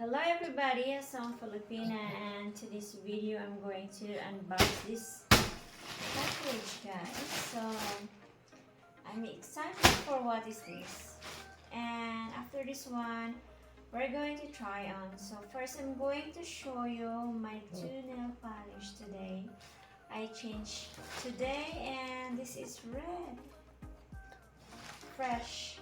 Hello everybody, I'm Filipina, and to this video I'm going to unbox this package, guys. So I'm excited for what is this. And after this one, we're going to try on. So first I'm going to show you my two nail polish today. I changed today and this is red. Fresh.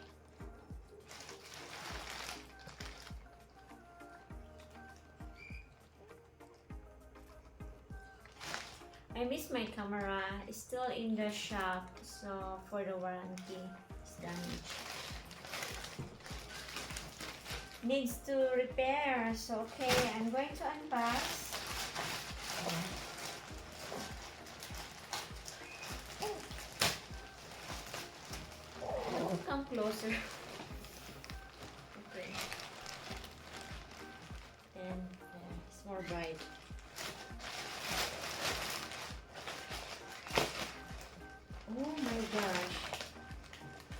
I miss my camera. It's still in the shop, so for the warranty, it's damaged. Needs to repair. So okay, I'm going to unbox. Come closer. Okay. And it's more bright. Oh my gosh.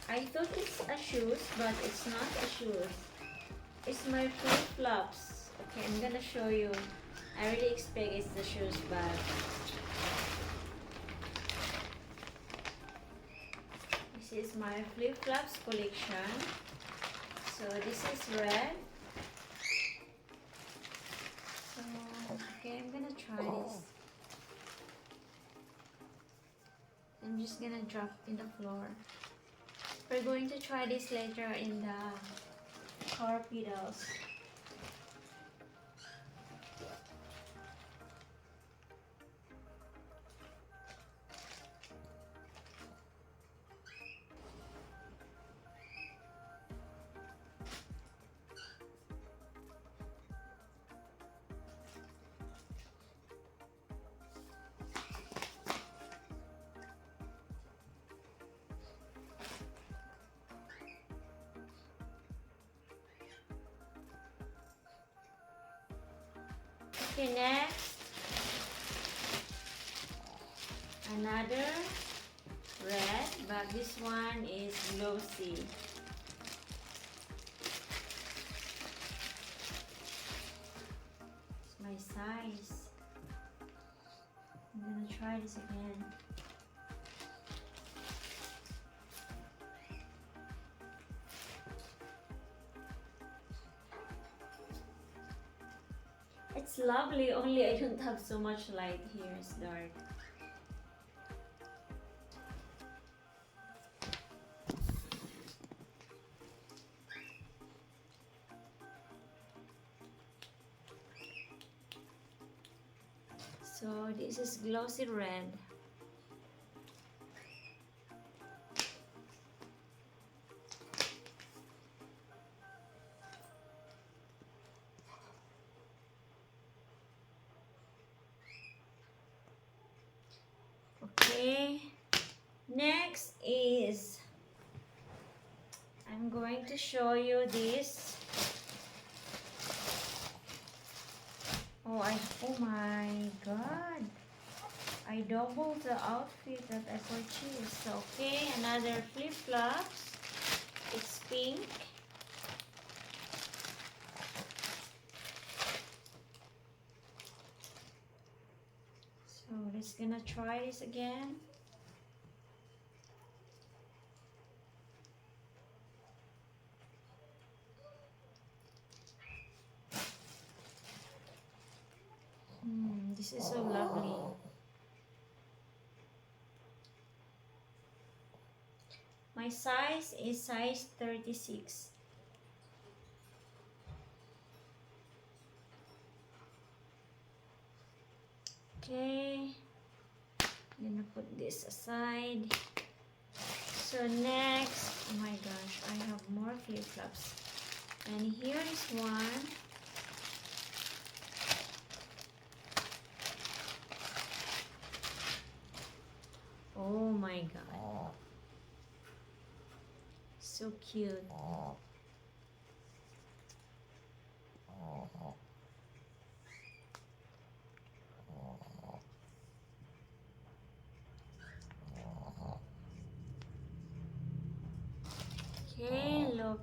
I thought it's a shoes, but it's not a shoes. It's my flip-flops. Okay, I'm gonna show you. I really expect it's the shoes, but this is my flip-flops collection. So this is red. So okay, I'm gonna try this. I'm just gonna drop in the floor. We're going to try this later in the car pedals. Okay, next, another red, but this one is glossy. It's my size. I'm gonna try this again. It's lovely, only I don't have so much light here, it's dark. So this is glossy red. Okay, next is I'm going to show you this. Oh my god, I doubled the outfit that I purchased. Okay, another flip-flops. It's pink. So let's gonna try this again. This is so lovely. My size is size 36. Okay, I'm gonna put this aside. So next, oh my gosh, I have more flip-flops. And here is one. Oh my god. So cute. Okay, look.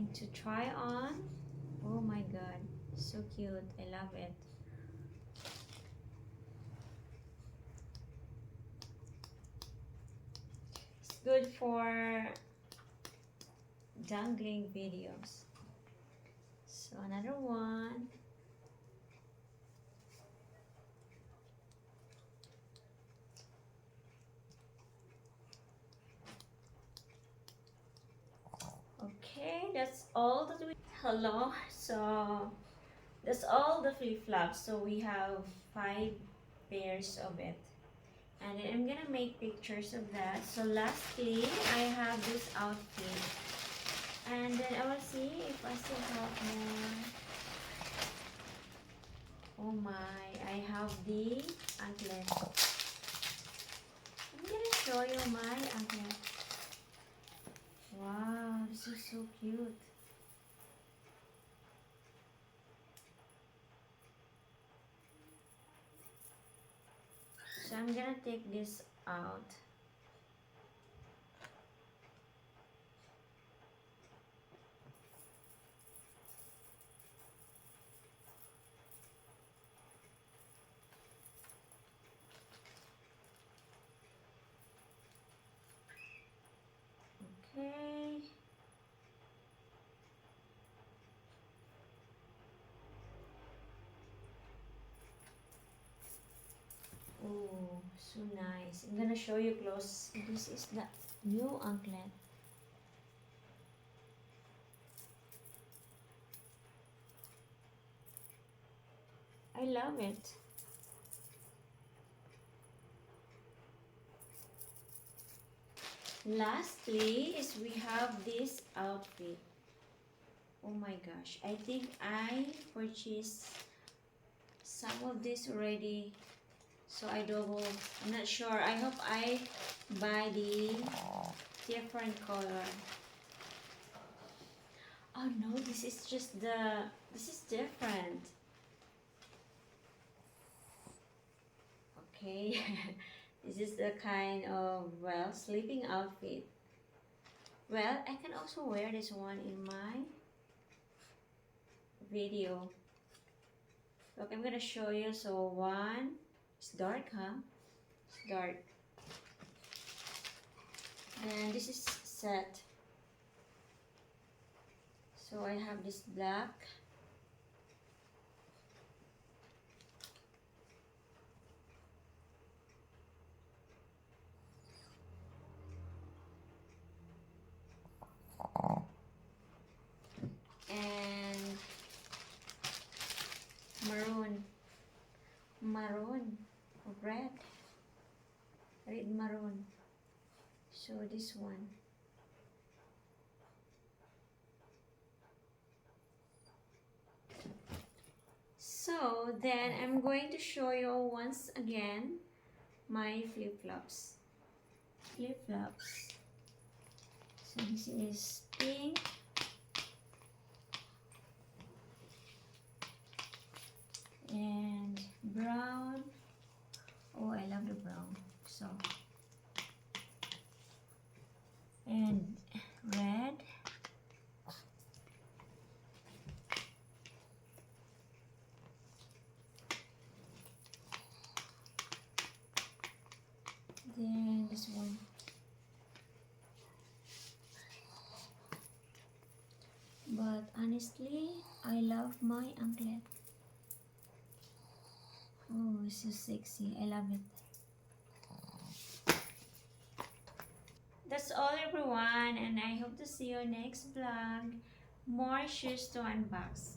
going to try on. Oh my god, so cute. I love it. It's good for dangling videos. So another one. Okay, that's all that we. Hello. So that's all the flip-flops. So we have 5 pairs of it. And then I'm gonna make pictures of that. So lastly, I have this outfit. And then I will see if I still have more. Oh my, I have the anklet. I'm gonna show you my anklet. Wow, this is so cute. So I'm gonna take this out. Okay. Oh, so nice. I'm gonna show you close. This is the new anklet. I love it. Lastly is we have this outfit. Oh my gosh, I think I purchased some of this already, so I double. I'm not sure. I hope I buy the different color. Oh no, this is just this is different. Okay. This is the kind of, well, sleeping outfit. Well, I can also wear this one in my video. Look, I'm gonna show you. So one, it's dark, huh? It's dark. And this is set. So I have this black. And maroon, red maroon. So this one. So then I'm going to show you once again my flip-flops. So this is pink. And brown. Oh, I love the brown. So, and red. Then this one. But honestly, I love my anklet. Oh, it's so sexy. I love it. That's all, everyone, and I hope to see you next vlog. More shoes to unbox.